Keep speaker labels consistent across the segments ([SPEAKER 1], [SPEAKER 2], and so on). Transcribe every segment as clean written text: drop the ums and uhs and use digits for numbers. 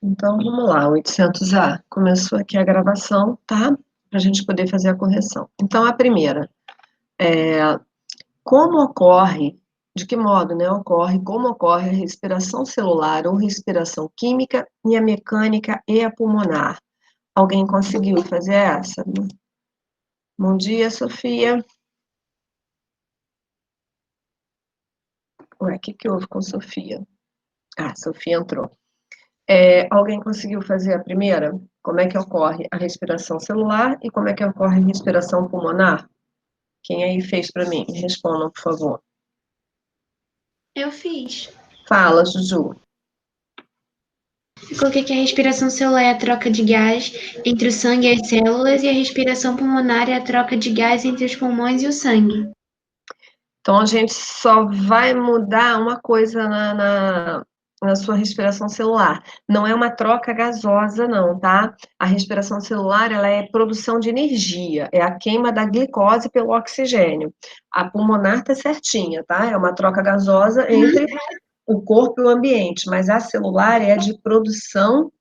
[SPEAKER 1] Então, vamos lá, 800A. Começou aqui a gravação, tá? Para a gente poder fazer a correção. Então, a primeira, como ocorre, de que modo, né, ocorre, como ocorre a respiração celular ou respiração química e a mecânica e a pulmonar? Alguém conseguiu fazer essa? Bom dia, Sofia. Ué, o que houve com Sofia? Ah, Sofia entrou. Alguém conseguiu fazer a primeira? Como é que ocorre a respiração celular e como é que ocorre a respiração pulmonar? Quem aí fez para mim? Respondam, por favor.
[SPEAKER 2] Eu fiz.
[SPEAKER 1] Fala, Juju.
[SPEAKER 2] Eu coloquei que a respiração celular é a troca de gás entre o sangue e as células e a respiração pulmonar é a troca de gás entre os pulmões e o sangue.
[SPEAKER 1] Então, a gente só vai mudar uma coisa na sua respiração celular. Não é uma troca gasosa, não, tá? A respiração celular, ela é produção de energia, é a queima da glicose pelo oxigênio. A pulmonar tá certinha, tá? É uma troca gasosa entre o corpo e o ambiente, mas a celular é de produção.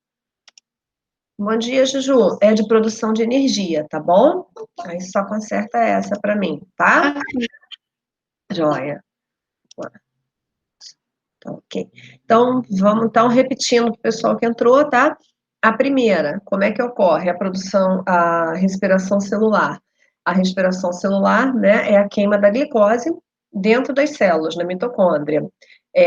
[SPEAKER 1] Bom dia, Juju. É de produção de energia, tá bom? Aí só conserta essa para mim, tá?
[SPEAKER 2] Ok.
[SPEAKER 1] Joia. Tá, ok. Então, vamos então repetindo para o pessoal que entrou, tá? A primeira, como é que ocorre a produção, a respiração celular? A respiração celular, né, é a queima da glicose dentro das células, na mitocôndria,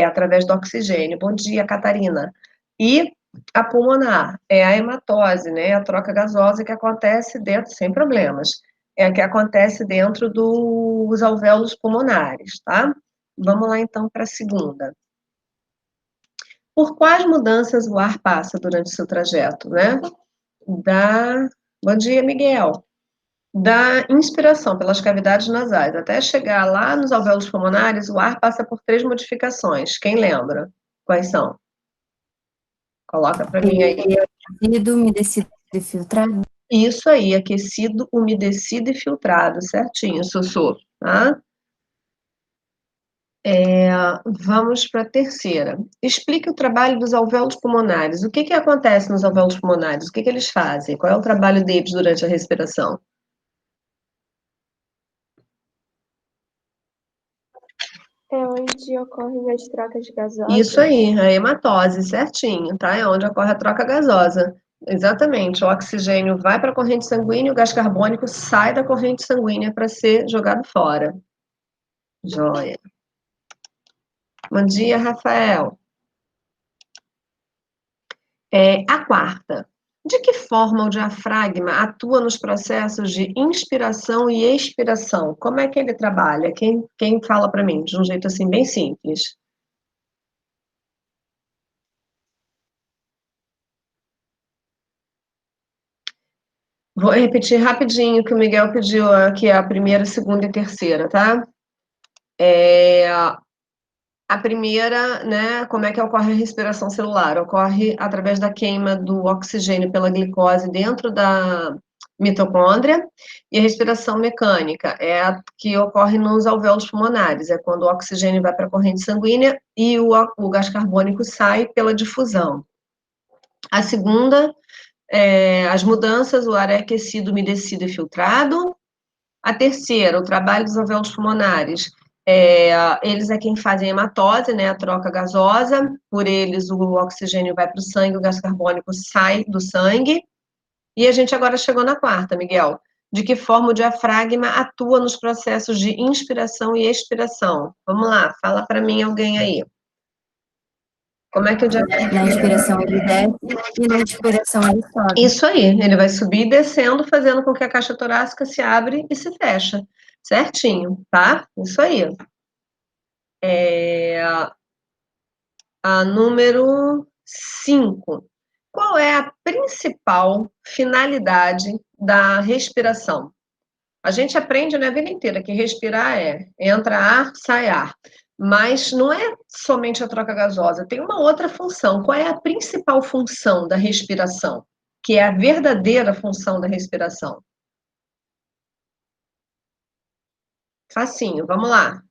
[SPEAKER 1] através do oxigênio. Bom dia, Catarina. E a pulmonar é a hematose, né, a troca gasosa que acontece dentro, sem problemas, é a que acontece dentro dos alvéolos pulmonares, tá? Vamos lá então para a segunda. Por quais mudanças o ar passa durante seu trajeto, né? Da... Bom dia, Miguel. Da inspiração pelas cavidades nasais até chegar lá nos alvéolos pulmonares, o ar passa por 3 modificações. Quem lembra? Quais são? Coloca para mim aí.
[SPEAKER 3] Ele é aquecido, umedecido e filtrado.
[SPEAKER 1] Isso aí, aquecido, umedecido e filtrado, certinho, Sussu, tá? Vamos para a terceira. Explique o trabalho dos alvéolos pulmonares. O que acontece nos alvéolos pulmonares? O que eles fazem? Qual é o trabalho deles durante a respiração?
[SPEAKER 4] É onde ocorrem as trocas gasosas.
[SPEAKER 1] Isso aí, a hematose, certinho, tá? É onde ocorre a troca gasosa. Exatamente. O oxigênio vai para a corrente sanguínea, o gás carbônico sai da corrente sanguínea para ser jogado fora. Joia. Bom dia, Rafael. A quarta. De que forma o diafragma atua nos processos de inspiração e expiração? Como é que ele trabalha? Quem fala para mim, de um jeito assim bem simples? Vou repetir rapidinho que o Miguel pediu aqui a primeira, segunda e terceira, tá? A primeira, né, como é que ocorre a respiração celular? Ocorre através da queima do oxigênio pela glicose dentro da mitocôndria, e a respiração mecânica é a que ocorre nos alvéolos pulmonares, é quando o oxigênio vai para a corrente sanguínea e o gás carbônico sai pela difusão. A segunda, as mudanças, o ar é aquecido, umedecido e filtrado. A terceira, o trabalho dos alvéolos pulmonares. Eles é quem fazem a hematose, né, a troca gasosa. Por eles, o oxigênio vai para o sangue, o gás carbônico sai do sangue. E a gente agora chegou na quarta, Miguel. De que forma o diafragma atua nos processos de inspiração e expiração? Vamos lá, fala para mim alguém aí. Como é que o diafragma...
[SPEAKER 3] Na inspiração ele desce e na expiração ele sobe.
[SPEAKER 1] Isso aí, ele vai subir e descendo, fazendo com que a caixa torácica se abre e se fecha. Certinho, tá? Isso aí. A número 5. Qual é a principal finalidade da respiração? A gente aprende na vida inteira que respirar entra ar, sai ar. Mas não é somente a troca gasosa, tem uma outra função. Qual é a principal função da respiração? Que é a verdadeira função da respiração? Facinho, vamos lá.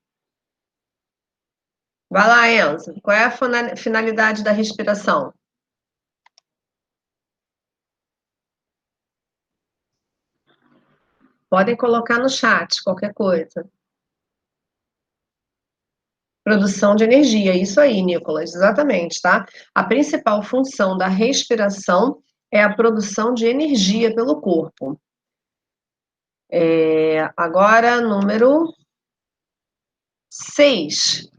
[SPEAKER 1] Vai lá, Enzo. Qual é a finalidade da respiração? Podem colocar no chat qualquer coisa. Produção de energia, isso aí, Nicolas, exatamente, tá? A principal função da respiração é a produção de energia pelo corpo. Agora, número 6.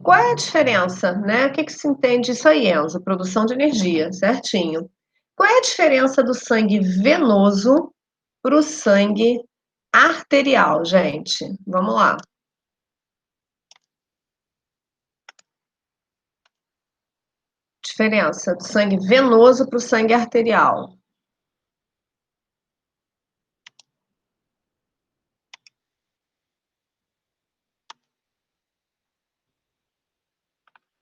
[SPEAKER 1] Qual é a diferença, né? O que se entende isso aí, Enzo? Produção de energia, certinho. Qual é a diferença do sangue venoso para o sangue arterial, gente? Vamos lá. Diferença do sangue venoso para o sangue arterial.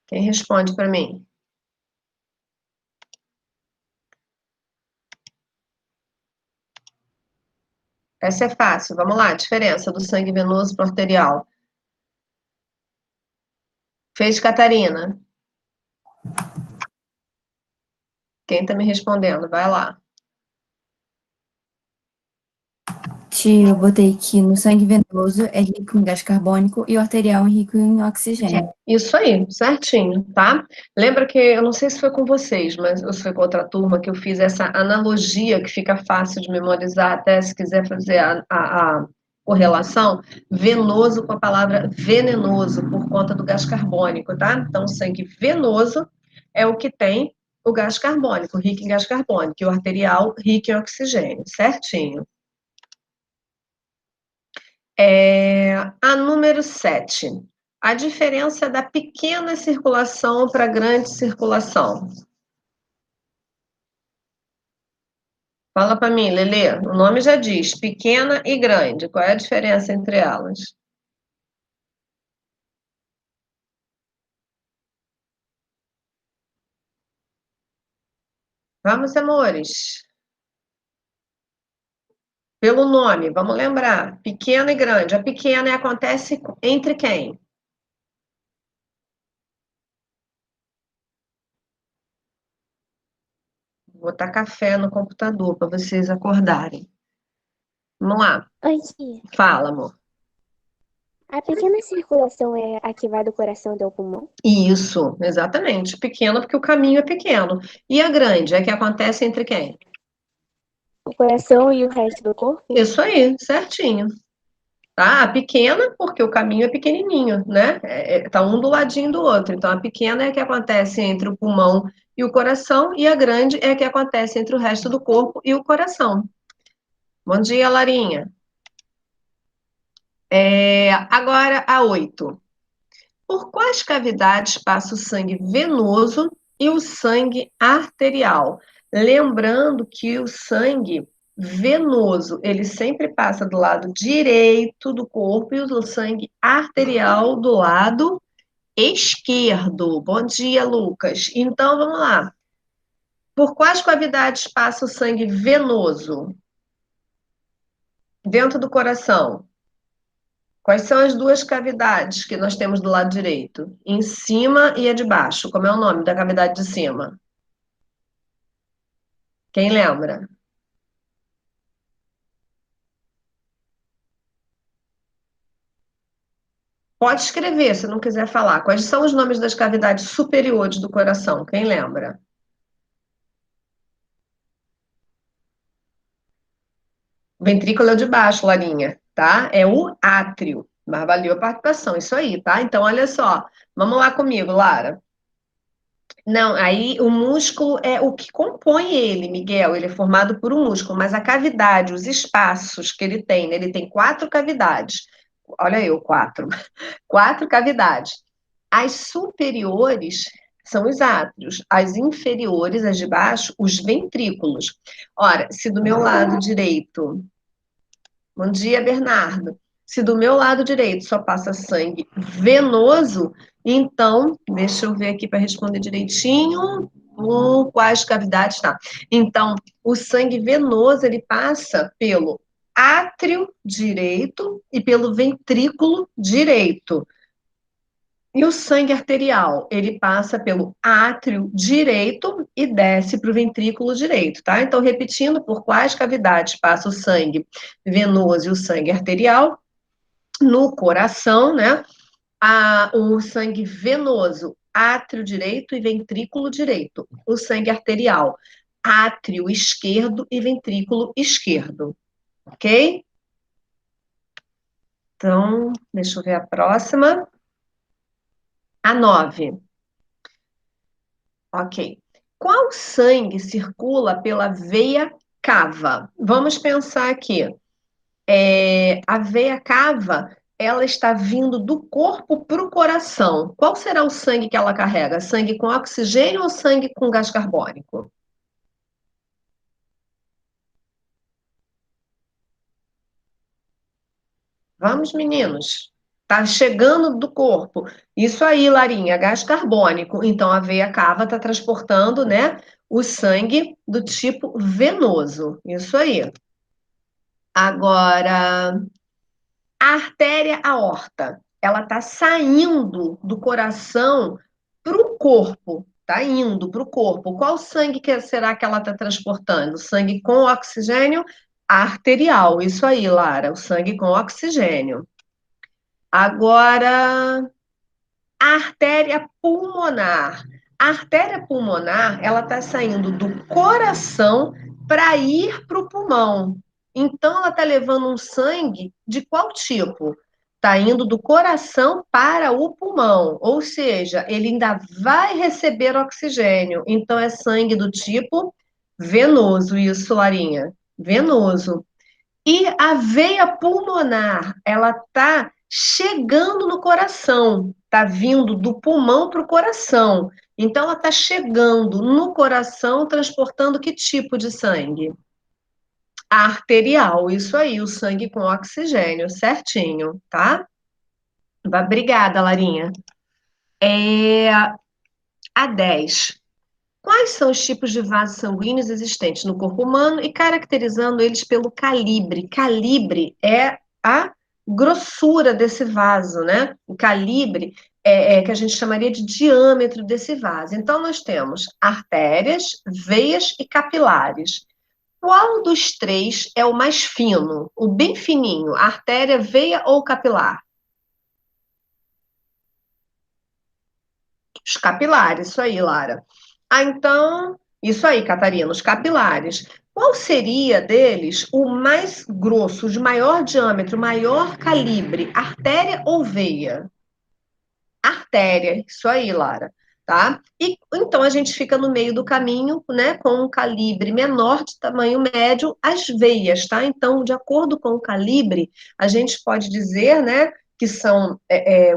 [SPEAKER 1] Quem responde para mim? Essa é fácil. Vamos lá. Diferença do sangue venoso para o arterial. Fez, Catarina? Quem está me respondendo? Vai lá.
[SPEAKER 3] Tia, eu botei que no sangue venoso é rico em gás carbônico e o arterial é rico em oxigênio.
[SPEAKER 1] Isso aí, certinho, tá? Lembra que, eu não sei se foi com vocês, mas ou se foi com outra turma, que eu fiz essa analogia que fica fácil de memorizar, até se quiser fazer a correlação, venoso com a palavra venenoso, por conta do gás carbônico, tá? Então, o sangue venoso é o que tem o gás carbônico, rico em gás carbônico, e o arterial rico em oxigênio, certinho. A número 7. A diferença da pequena circulação para a grande circulação. Fala para mim, Lelê. O nome já diz, pequena e grande. Qual é a diferença entre elas? Vamos, amores. Pelo nome, vamos lembrar. Pequena e grande. A pequena acontece entre quem? Vou botar café no computador para vocês acordarem. Vamos lá.
[SPEAKER 5] Oi, tia.
[SPEAKER 1] Fala, amor.
[SPEAKER 5] A pequena circulação é a que vai do coração até o pulmão?
[SPEAKER 1] Isso, exatamente. Pequena porque o caminho é pequeno. E a grande é que acontece entre quem?
[SPEAKER 5] O coração e o resto do corpo?
[SPEAKER 1] Isso aí, certinho. Tá? A pequena, porque o caminho é pequenininho, né? Tá um do ladinho do outro. Então, a pequena é a que acontece entre o pulmão e o coração, e a grande é a que acontece entre o resto do corpo e o coração. Bom dia, Larinha. Agora, a 8. Por quais cavidades passa o sangue venoso e o sangue arterial? Lembrando que o sangue venoso, ele sempre passa do lado direito do corpo e o sangue arterial do lado esquerdo. Bom dia, Lucas. Então, vamos lá. Por quais cavidades passa o sangue venoso? Dentro do coração. Quais são as duas cavidades que nós temos do lado direito? Em cima e a de baixo. Como é o nome da cavidade de cima? Quem lembra? Pode escrever, se não quiser falar. Quais são os nomes das cavidades superiores do coração? Quem lembra? O ventrículo é o de baixo, Larinha, tá? É o átrio. Mas valeu a participação, isso aí, tá? Então, olha só. Vamos lá comigo, Lara. Não, aí o músculo é o que compõe ele, Miguel. Ele é formado por um músculo, mas a cavidade, os espaços que ele tem, né? Ele tem 4 cavidades. Olha eu, 4. 4 cavidades. As superiores são os átrios, as inferiores, as de baixo, os ventrículos. Ora, se do meu lado direito. Bom dia, Bernardo. Se do meu lado direito só passa sangue venoso, então, deixa eu ver aqui para responder direitinho. Quais cavidades tá? Então, o sangue venoso ele passa pelo átrio direito e pelo ventrículo direito. E o sangue arterial, ele passa pelo átrio direito e desce para o ventrículo direito, tá? Então, repetindo, por quais cavidades passa o sangue venoso e o sangue arterial? No coração, né? O sangue venoso, átrio direito e ventrículo direito. O sangue arterial, átrio esquerdo e ventrículo esquerdo. Ok? Então, deixa eu ver a próxima. A 9. Ok. Qual sangue circula pela veia cava? Vamos pensar aqui. A veia cava, ela está vindo do corpo para o coração. Qual será o sangue que ela carrega? Sangue com oxigênio ou sangue com gás carbônico? Vamos, meninos. Tá chegando do corpo. Isso aí, Larinha, gás carbônico. Então, a veia cava está transportando, né, o sangue do tipo venoso. Isso aí. Agora, a artéria aorta, ela está saindo do coração para o corpo. Está indo para o corpo. Qual sangue será que ela está transportando? Sangue com oxigênio arterial. Isso aí, Lara, o sangue com oxigênio. Agora, a artéria pulmonar. A artéria pulmonar, ela está saindo do coração para ir para o pulmão. Então, ela está levando um sangue de qual tipo? Está indo do coração para o pulmão, ou seja, ele ainda vai receber oxigênio. Então, é sangue do tipo venoso, isso, Larinha, venoso. E a veia pulmonar, ela está chegando no coração, está vindo do pulmão para o coração. Então, ela está chegando no coração, transportando que tipo de sangue? Arterial, isso aí, o sangue com oxigênio, certinho, tá? Obrigada, Larinha. A 10. Quais são os tipos de vasos sanguíneos existentes no corpo humano e caracterizando eles pelo calibre? Calibre é a grossura desse vaso, né? O calibre é que a gente chamaria de diâmetro desse vaso. Então, nós temos artérias, veias e capilares. Qual dos três é o mais fino? O bem fininho, artéria, veia ou capilar? Os capilares, isso aí, Lara. Então, isso aí, Catarina, os capilares. Qual seria deles o mais grosso, de maior diâmetro, maior calibre, artéria ou veia? Artéria, isso aí, Lara, tá? E então a gente fica no meio do caminho, né, com um calibre menor, de tamanho médio, as veias, tá? Então, de acordo com o calibre, a gente pode dizer, né, que são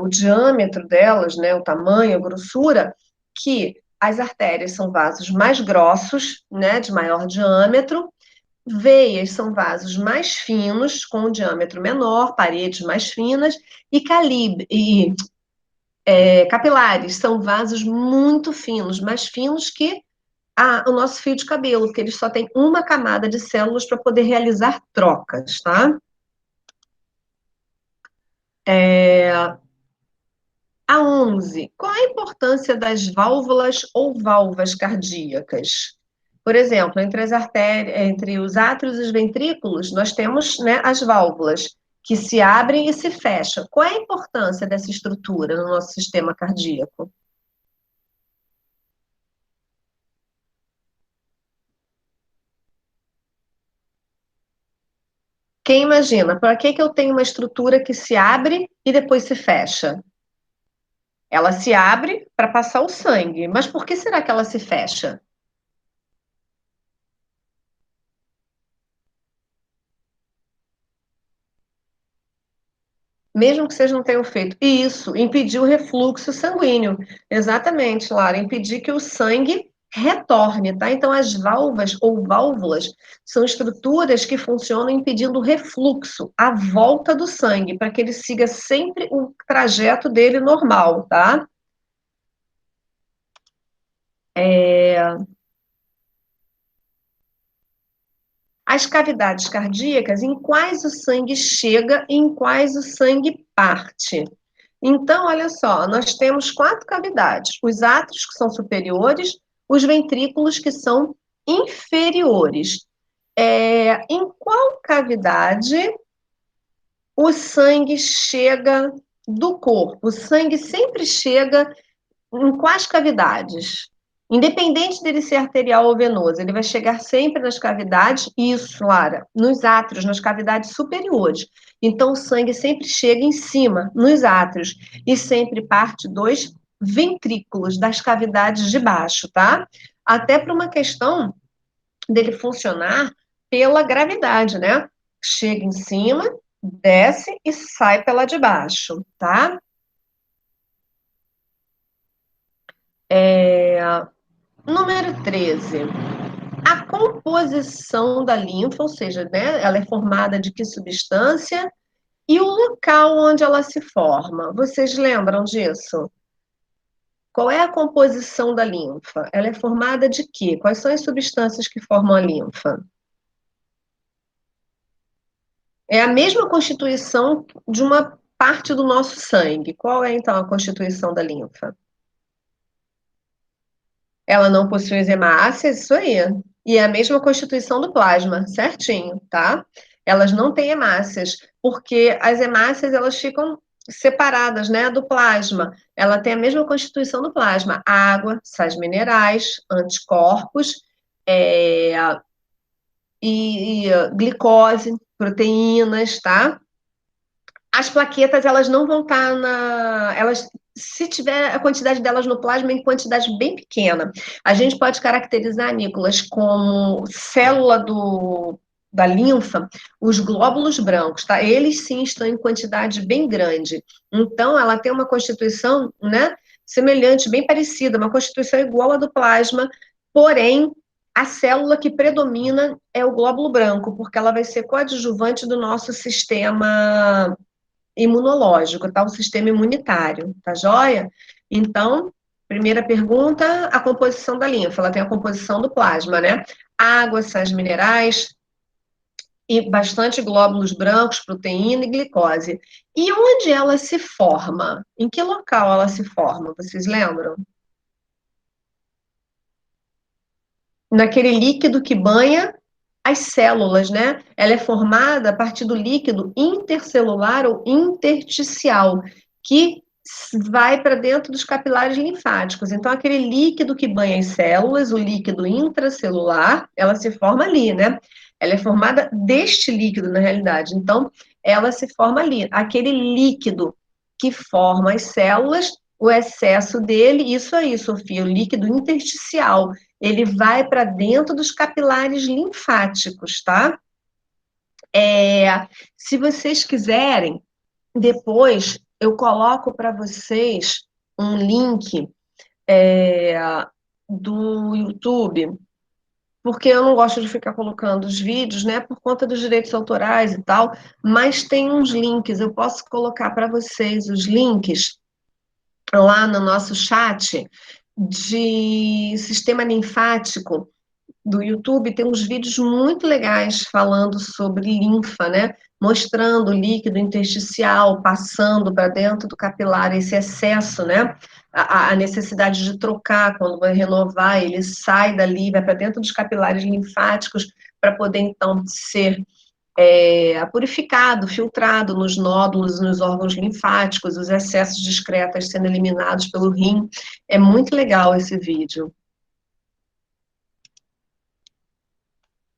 [SPEAKER 1] o diâmetro delas, né, o tamanho, a grossura, que as artérias são vasos mais grossos, né, de maior diâmetro, veias são vasos mais finos, com um diâmetro menor, paredes mais finas, e calibre, capilares são vasos muito finos, mais finos que o nosso fio de cabelo, porque eles só têm uma camada de células para poder realizar trocas, tá? A 11. Qual a importância das válvulas ou valvas cardíacas? Por exemplo, entre as artérias, entre os átrios e os ventrículos, nós temos, né, as válvulas que se abrem e se fecham. Qual é a importância dessa estrutura no nosso sistema cardíaco? Quem imagina? Para que eu tenho uma estrutura que se abre e depois se fecha? Ela se abre para passar o sangue, mas por que será que ela se fecha? Mesmo que vocês não tenham feito. Isso, impedir o refluxo sanguíneo. Exatamente, Lara, impedir que o sangue retorne, tá? Então, as valvas ou válvulas são estruturas que funcionam impedindo o refluxo, a volta do sangue, para que ele siga sempre o trajeto dele normal, tá? As cavidades cardíacas, em quais o sangue chega e em quais o sangue parte. Então, olha só, nós temos 4 cavidades: os átrios, que são superiores, os ventrículos, que são inferiores. Em qual cavidade o sangue chega do corpo? O sangue sempre chega em quais cavidades? Independente dele ser arterial ou venoso, ele vai chegar sempre nas cavidades, isso, Lara, nos átrios, nas cavidades superiores. Então, o sangue sempre chega em cima, nos átrios, e sempre parte dos ventrículos, das cavidades de baixo, tá? Até para uma questão dele funcionar pela gravidade, né? Chega em cima, desce e sai pela de baixo, tá? Número 13. A composição da linfa, ou seja, né, ela é formada de que substância e o local onde ela se forma. Vocês lembram disso? Qual é a composição da linfa? Ela é formada de quê? Quais são as substâncias que formam a linfa? É a mesma constituição de uma parte do nosso sangue. Qual é, então, a constituição da linfa? Ela não possui as hemácias, isso aí. E é a mesma constituição do plasma, certinho, tá? Elas não têm hemácias, porque as hemácias, elas ficam separadas, né, do plasma. Ela tem a mesma constituição do plasma: água, sais minerais, anticorpos, é, glicose, proteínas, tá? As plaquetas, elas não vão estar elas, se tiver a quantidade delas no plasma em quantidade bem pequena, a gente pode caracterizar, Nicolas, como célula da linfa, os glóbulos brancos, tá? Eles sim estão em quantidade bem grande. Então, ela tem uma constituição, né, semelhante, bem parecida, uma constituição igual à do plasma, porém, a célula que predomina é o glóbulo branco, porque ela vai ser coadjuvante do nosso sistema imunológico, tá? O sistema imunitário, tá joia? Então, primeira pergunta, a composição da linfa, ela tem a composição do plasma, né? Água, sais minerais e bastante glóbulos brancos, proteína e glicose. E onde ela se forma? Em que local ela se forma? Vocês lembram? Naquele líquido que banha as células, né? Ela é formada a partir do líquido intercelular ou intersticial, que vai para dentro dos capilares linfáticos. Então, aquele líquido que banha as células, o líquido intracelular, ela se forma ali, né? Ela é formada deste líquido, na realidade. Então, ela se forma ali. Aquele líquido que forma as células, o excesso dele, isso aí, Sofia, o líquido intersticial, ele vai para dentro dos capilares linfáticos, tá? Se vocês quiserem, depois eu coloco para vocês um link do YouTube, porque eu não gosto de ficar colocando os vídeos, né, por conta dos direitos autorais e tal, mas tem uns links, eu posso colocar para vocês os links lá no nosso chat de sistema linfático do YouTube, tem uns vídeos muito legais falando sobre linfa, né? Mostrando o líquido intersticial passando para dentro do capilar, esse excesso, né? A necessidade de trocar, quando vai renovar, ele sai dali, vai para dentro dos capilares linfáticos para poder, então, ser purificado, filtrado nos nódulos, nos órgãos linfáticos, os excessos de excretas sendo eliminados pelo rim. É muito legal esse vídeo.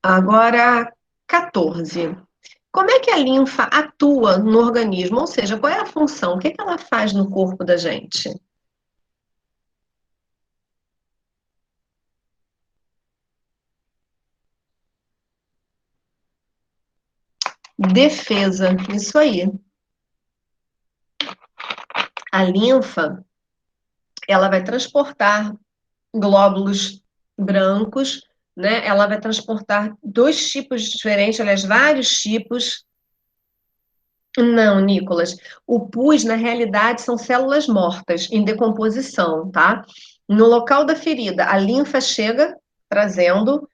[SPEAKER 1] Agora, 14. Como é que a linfa atua no organismo? Ou seja, qual é a função? O que ela faz no corpo da gente? Defesa, isso aí. A linfa, ela vai transportar glóbulos brancos, né? Ela vai transportar 2 tipos diferentes, aliás, vários tipos. Não, Nicolas. O pus, na realidade, são células mortas em decomposição, tá? No local da ferida, a linfa chega trazendo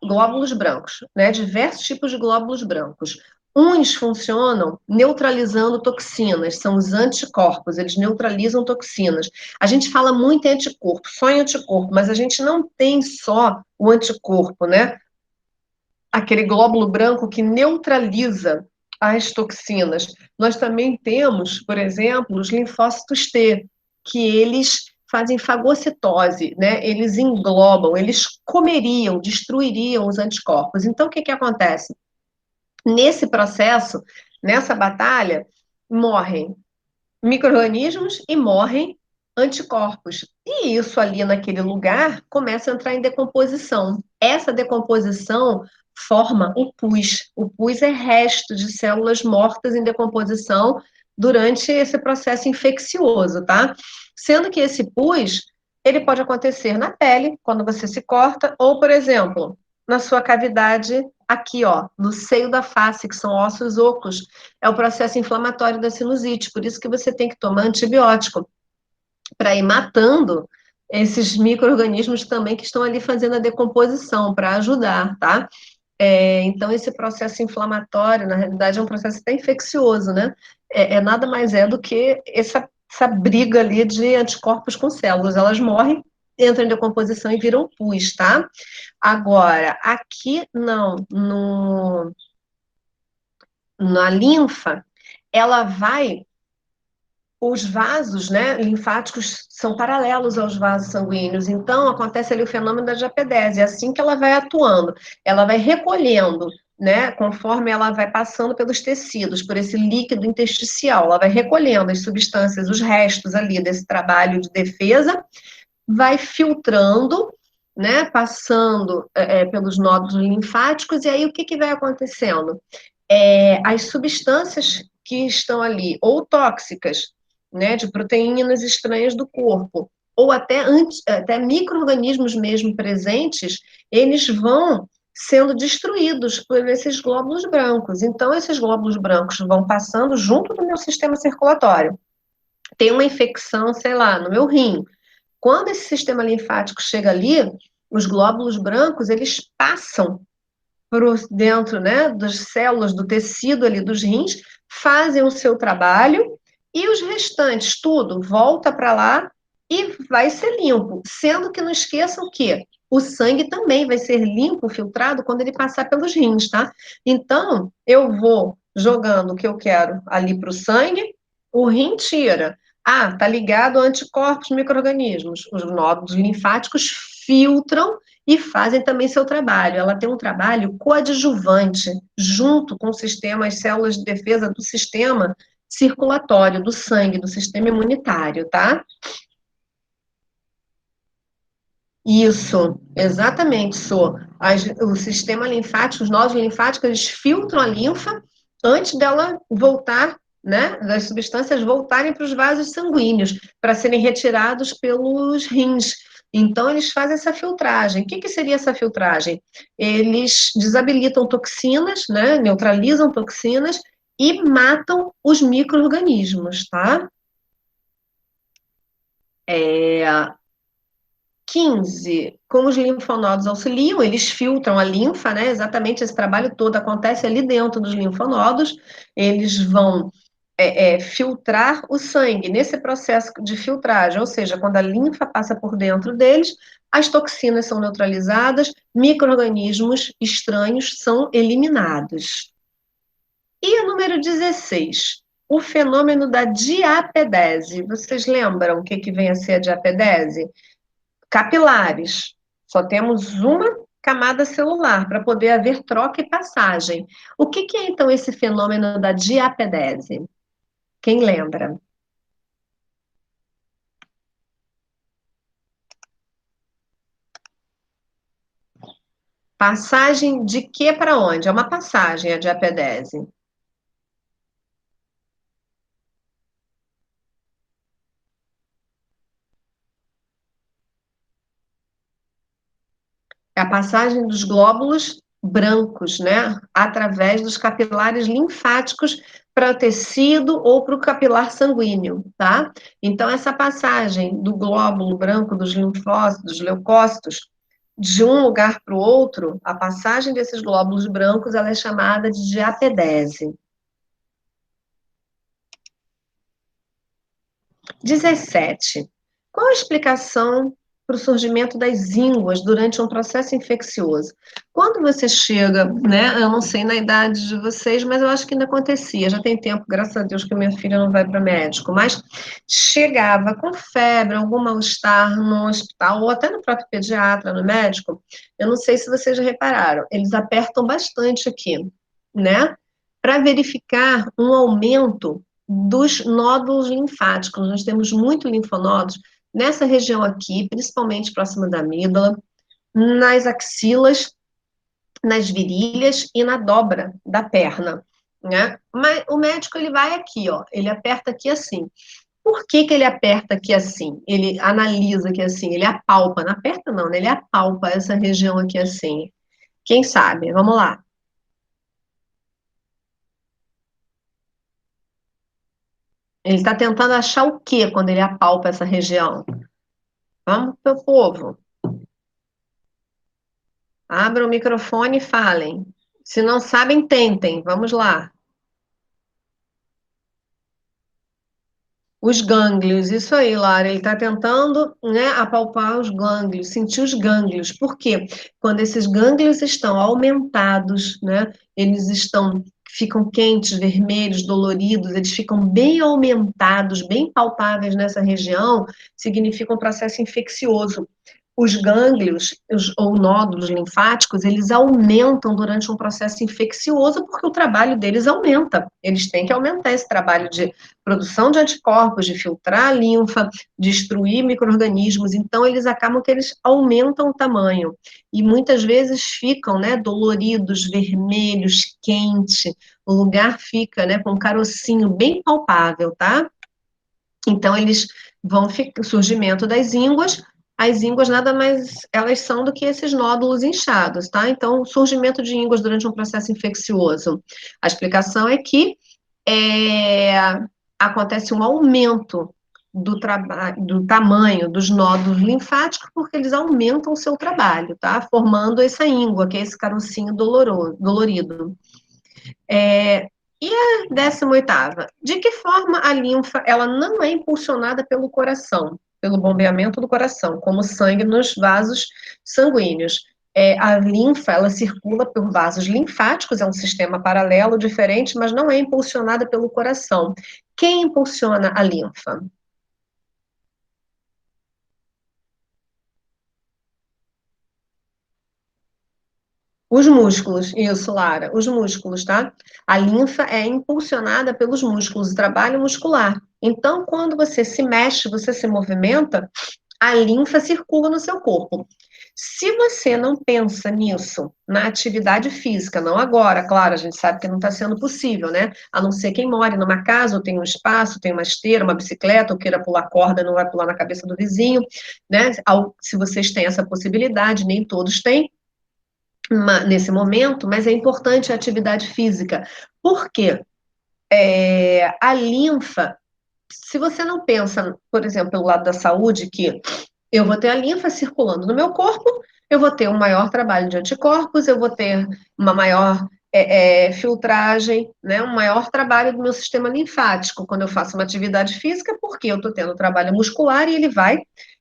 [SPEAKER 1] glóbulos brancos, né? Diversos tipos de glóbulos brancos. Uns funcionam neutralizando toxinas, são os anticorpos, eles neutralizam toxinas. A gente fala muito em anticorpo, só em anticorpo, mas a gente não tem só o anticorpo, né? Aquele glóbulo branco que neutraliza as toxinas. Nós também temos, por exemplo, os linfócitos T, que eles fazem fagocitose, né? Eles englobam, eles comeriam, destruiriam os anticorpos. Então, o que acontece? Nesse processo, nessa batalha, morrem micro-organismos e morrem anticorpos. E isso ali naquele lugar começa a entrar em decomposição. Essa decomposição forma o pus. O pus é resto de células mortas em decomposição durante esse processo infeccioso, tá? Sendo que esse pus, ele pode acontecer na pele, quando você se corta, ou, por exemplo, na sua cavidade aqui, ó, no seio da face, que são ossos ocos. É o processo inflamatório da sinusite, por isso que você tem que tomar antibiótico para ir matando esses micro-organismos também que estão ali fazendo a decomposição, para ajudar, tá? Então, esse processo inflamatório, na realidade, é um processo até infeccioso, né? Nada mais do que essa briga ali de anticorpos com células. Elas morrem, entram em decomposição e viram pus, tá? Agora, aqui não, na linfa, ela vai. Os vasos, né, linfáticos são paralelos aos vasos sanguíneos, então acontece ali o fenômeno da diapedese, é assim que ela vai atuando, ela vai recolhendo, né, conforme ela vai passando pelos tecidos, por esse líquido intersticial, ela vai recolhendo as substâncias, os restos ali desse trabalho de defesa, vai filtrando, né, passando pelos nódulos linfáticos, e aí o que vai acontecendo? As substâncias que estão ali, ou tóxicas, né, de proteínas estranhas do corpo, ou até micro-organismos mesmo presentes, eles vão sendo destruídos por esses glóbulos brancos. Então, esses glóbulos brancos vão passando junto do meu sistema circulatório. Tem uma infecção, sei lá, no meu rim. Quando esse sistema linfático chega ali, os glóbulos brancos, eles passam por dentro, né, das células do tecido ali dos rins, fazem o seu trabalho e os restantes, tudo, volta para lá e vai ser limpo. Sendo que não esqueçam que o sangue também vai ser limpo, filtrado, quando ele passar pelos rins, tá? Então, eu vou jogando o que eu quero ali para o sangue, o rim tira. Ah, tá ligado a anticorpos, micro-organismos. Os nódulos linfáticos filtram e fazem também seu trabalho. Ela tem um trabalho coadjuvante, junto com o sistema, as células de defesa do sistema circulatório, do sangue, do sistema imunitário, tá? Isso, exatamente, o sistema linfático, os nódulos linfáticos, eles filtram a linfa antes dela voltar, né, das substâncias voltarem para os vasos sanguíneos, para serem retirados pelos rins. Então, eles fazem essa filtragem. O que seria essa filtragem? Eles desabilitam toxinas, né, neutralizam toxinas e matam os micro-organismos, tá? 15, como os linfonodos auxiliam, eles filtram a linfa, né? Exatamente esse trabalho todo acontece ali dentro dos linfonodos, eles vão filtrar o sangue nesse processo de filtragem, ou seja, quando a linfa passa por dentro deles, as toxinas são neutralizadas, micro-organismos estranhos são eliminados. E a número 16, o fenômeno da diapedese. Vocês lembram o que vem a ser a diapedese? Capilares. Só temos uma camada celular para poder haver troca e passagem. O que é, então, esse fenômeno da diapedese? Quem lembra? Passagem de que para onde? É uma passagem, a diapedese. É a passagem dos glóbulos brancos, né? Através dos capilares linfáticos para o tecido ou para o capilar sanguíneo, tá? Então, essa passagem do glóbulo branco dos linfócitos, dos leucócitos, de um lugar para o outro, a passagem desses glóbulos brancos, ela é chamada de diapedese. 17. Qual a explicação para o surgimento das ínguas durante um processo infeccioso? Quando você chega, né, eu não sei na idade de vocês, mas eu acho que ainda acontecia, já tem tempo, graças a Deus, que minha filha não vai para médico, mas chegava com febre, algum mal-estar no hospital, ou até no próprio pediatra, no médico, eu não sei se vocês já repararam, eles apertam bastante aqui, né, para verificar um aumento dos nódulos linfáticos. Nós temos muito linfonodos nessa região aqui, principalmente próxima da amígdala, nas axilas, nas virilhas e na dobra da perna, né? Mas o médico, ele vai aqui, ó, ele aperta aqui assim. Por que que ele aperta aqui assim? Ele analisa aqui assim, ele apalpa, não aperta não, né? Ele apalpa essa região aqui assim. Quem sabe? Vamos lá. Ele está tentando achar o quê quando ele apalpa essa região? Vamos, meu povo. Abram o microfone e falem. Se não sabem, tentem. Vamos lá. Os gânglios, isso aí, Lara. Ele está tentando, né, apalpar os gânglios, sentir os gânglios. Por quê? Quando esses gânglios estão aumentados, né, ficam quentes, vermelhos, doloridos, eles ficam bem aumentados, bem palpáveis nessa região, significa um processo infeccioso. Os gânglios, ou nódulos linfáticos, eles aumentam durante um processo infeccioso porque o trabalho deles aumenta. Eles têm que aumentar esse trabalho de produção de anticorpos, de filtrar a linfa, destruir micro-organismos. Então, eles acabam que eles aumentam o tamanho. E muitas vezes ficam, né, doloridos, vermelhos, quente. O lugar fica, né, com um carocinho bem palpável, tá? Então, eles vão ficar, surgimento das ínguas. As ínguas nada mais elas são do que esses nódulos inchados, tá? Então, o surgimento de ínguas durante um processo infeccioso. A explicação é que acontece um aumento do tamanho dos nódulos linfáticos, porque eles aumentam o seu trabalho, tá? Formando essa íngua, que é esse carocinho dolorido. E a 18ª, de que forma a linfa, ela não é impulsionada pelo coração, pelo bombeamento do coração, como sangue nos vasos sanguíneos? A linfa, ela circula por vasos linfáticos, é um sistema paralelo, diferente, mas não é impulsionada pelo coração. Quem impulsiona a linfa? Os músculos, isso, Lara, os músculos, tá? A linfa é impulsionada pelos músculos, o trabalho muscular. Então, quando você se mexe, você se movimenta, a linfa circula no seu corpo. Se você não pensa nisso na atividade física, não agora, claro, a gente sabe que não está sendo possível, né? A não ser quem mora numa casa, ou tem um espaço, tem uma esteira, uma bicicleta, ou queira pular corda, não vai pular na cabeça do vizinho, né? Se vocês têm essa possibilidade, nem todos têm, nesse momento, mas é importante a atividade física. Por quê? A linfa, se você não pensa, por exemplo, pelo lado da saúde, que eu vou ter a linfa circulando no meu corpo, eu vou ter um maior trabalho de anticorpos, eu vou ter uma maior filtragem, né, um maior trabalho do meu sistema linfático quando eu faço uma atividade física, porque eu estou tendo trabalho muscular e ele vai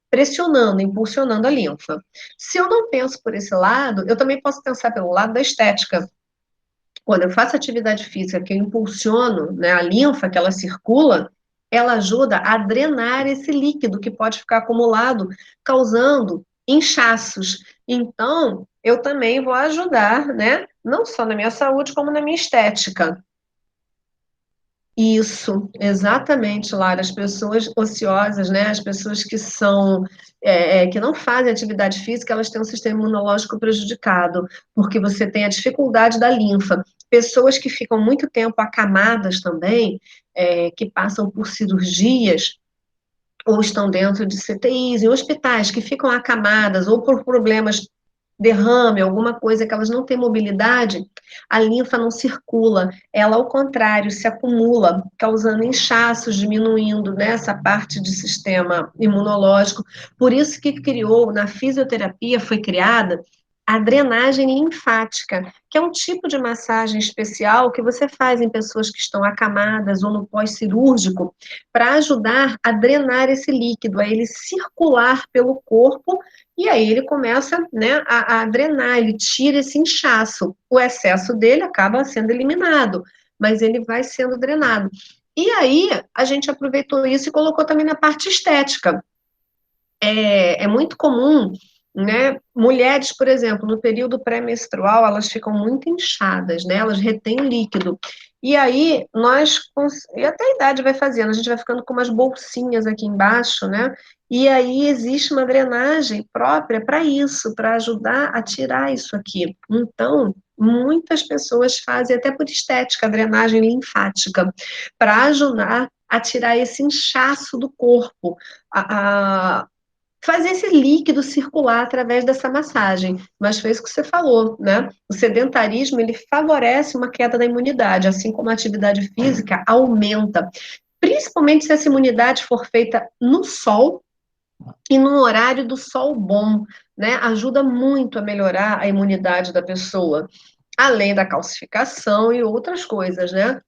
[SPEAKER 1] pressionando, impulsionando a linfa. Se eu não penso por esse lado, eu também posso pensar pelo lado da estética. Quando eu faço atividade física, que eu impulsiono, né, a linfa, que ela circula, ela ajuda a drenar esse líquido que pode ficar acumulado, causando inchaços. Então, eu também vou ajudar, né, não só na minha saúde, como na minha estética. Isso, exatamente, Lara. As pessoas ociosas, né? As pessoas que são que não fazem atividade física, elas têm um sistema imunológico prejudicado, porque você tem a dificuldade da linfa. Pessoas que ficam muito tempo acamadas também, que passam por cirurgias, ou estão dentro de CTIs, em hospitais, que ficam acamadas, ou por problemas derrame, alguma coisa que elas não têm mobilidade, a linfa não circula. Ela, ao contrário, se acumula, causando inchaços, diminuindo, né, essa parte de sistema imunológico. Por isso que criou, na fisioterapia, foi criada a drenagem linfática, que é um tipo de massagem especial que você faz em pessoas que estão acamadas ou no pós-cirúrgico, para ajudar a drenar esse líquido, a ele circular pelo corpo, e aí ele começa, né, a drenar, ele tira esse inchaço. O excesso dele acaba sendo eliminado, mas ele vai sendo drenado. E aí, a gente aproveitou isso e colocou também na parte estética. É muito comum, né? Mulheres, por exemplo, no período pré-menstrual, elas ficam muito inchadas, né? Elas retêm líquido. E aí, e até a idade vai fazendo, a gente vai ficando com umas bolsinhas aqui embaixo, né? E aí existe uma drenagem própria para isso, para ajudar a tirar isso aqui. Então, muitas pessoas fazem até por estética, a drenagem linfática, para ajudar a tirar esse inchaço do corpo, fazer esse líquido circular através dessa massagem. Mas foi isso que você falou, né? O sedentarismo, ele favorece uma queda da imunidade, assim como a atividade física aumenta. Principalmente se essa imunidade for feita no sol e no horário do sol bom, né? Ajuda muito a melhorar a imunidade da pessoa, além da calcificação e outras coisas, né?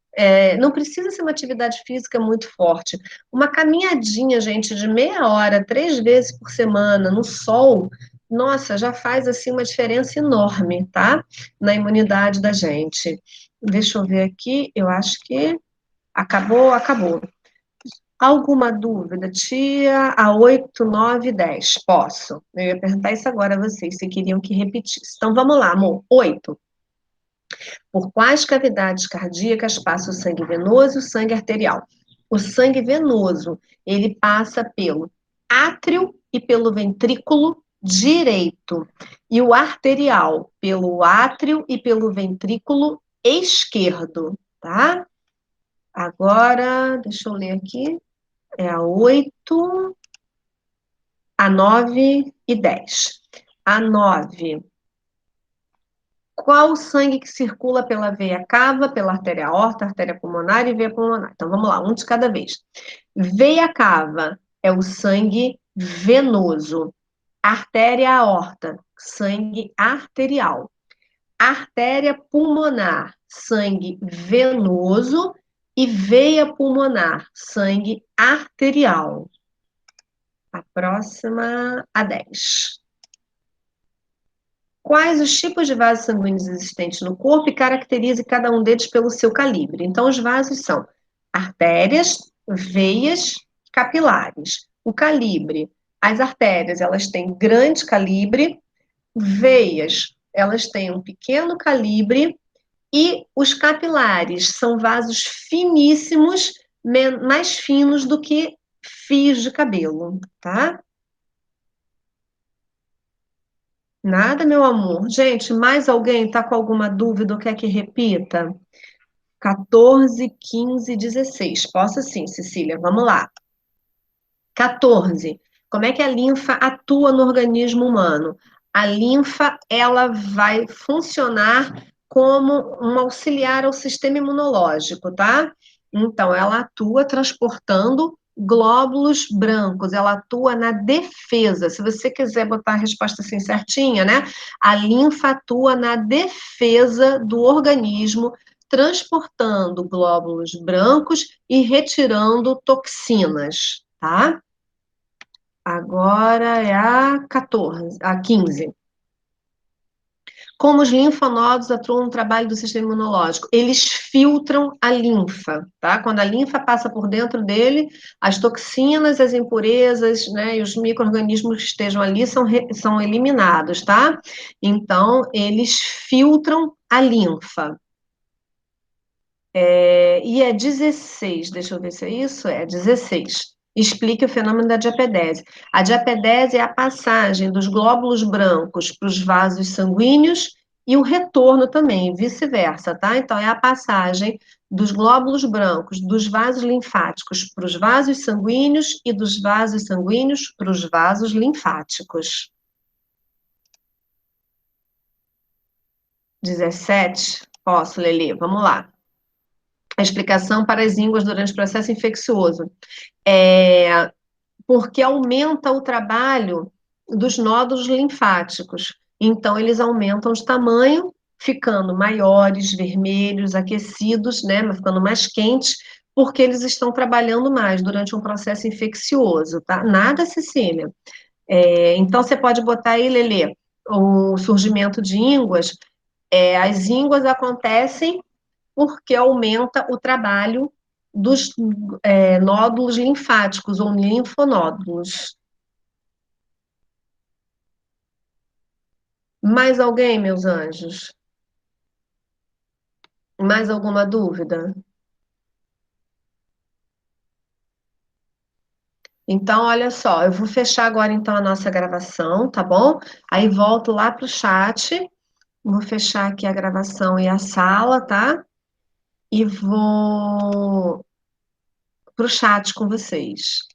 [SPEAKER 1] Não precisa ser uma atividade física muito forte. Uma caminhadinha, gente, de meia hora, 3 vezes por semana, no sol, nossa, já faz, assim, uma diferença enorme, tá? Na imunidade da gente. Deixa eu ver aqui, eu acho que acabou. Alguma dúvida, tia? A 8, 9, 10. Posso? Eu ia perguntar isso agora a vocês, se queriam que repetisse. Então, vamos lá, amor. 8. Por quais cavidades cardíacas passa o sangue venoso e o sangue arterial? O sangue venoso, ele passa pelo átrio e pelo ventrículo direito. E o arterial, pelo átrio e pelo ventrículo esquerdo, tá? Agora, deixa eu ler aqui. É a 8, a 9 e 10. A 9. Qual o sangue que circula pela veia cava, pela artéria aorta, artéria pulmonar e veia pulmonar? Então, vamos lá, um de cada vez. Veia cava é o sangue venoso. Artéria aorta, sangue arterial. Artéria pulmonar, sangue venoso. E veia pulmonar, sangue arterial. A próxima, a 10. Quais os tipos de vasos sanguíneos existentes no corpo e caracterize cada um deles pelo seu calibre? Então, os vasos são artérias, veias, capilares. O calibre, as artérias, elas têm grande calibre, veias, elas têm um pequeno calibre, e os capilares são vasos finíssimos, mais finos do que fios de cabelo, tá? Nada, meu amor. Gente, mais alguém está com alguma dúvida ou quer que repita? 14, 15, 16. Posso sim, Cecília. Vamos lá. 14. Como é que a linfa atua no organismo humano? A linfa, ela vai funcionar como um auxiliar ao sistema imunológico, tá? Então, ela atua transportando glóbulos brancos, ela atua na defesa. Se você quiser botar a resposta assim certinha, né? A linfa atua na defesa do organismo, transportando glóbulos brancos e retirando toxinas, tá? Agora é a 14, a 15. Como os linfonodos atuam no trabalho do sistema imunológico? Eles filtram a linfa, tá? Quando a linfa passa por dentro dele, as toxinas, as impurezas, né, e os micro-organismos que estejam ali são eliminados, tá? Então, eles filtram a linfa. E é 16, deixa eu ver se é isso, 16. Explique o fenômeno da diapedese. A diapedese é a passagem dos glóbulos brancos para os vasos sanguíneos e o retorno também, vice-versa, tá? Então, é a passagem dos glóbulos brancos dos vasos linfáticos para os vasos sanguíneos e dos vasos sanguíneos para os vasos linfáticos. 17? Posso, Lelê, vamos lá. A explicação para as ínguas durante o processo infeccioso. Porque aumenta o trabalho dos nódulos linfáticos. Então, eles aumentam de tamanho, ficando maiores, vermelhos, aquecidos, né, ficando mais quentes, porque eles estão trabalhando mais durante um processo infeccioso, tá? Nada, Cecília. Então, você pode botar aí, Lelê, o surgimento de ínguas. As ínguas acontecem porque aumenta o trabalho dos nódulos linfáticos ou linfonódulos. Mais alguém, meus anjos? Mais alguma dúvida? Então, olha só, eu vou fechar agora então a nossa gravação, tá bom? Aí volto lá para o chat, vou fechar aqui a gravação e a sala, tá? E vou para o chat com vocês.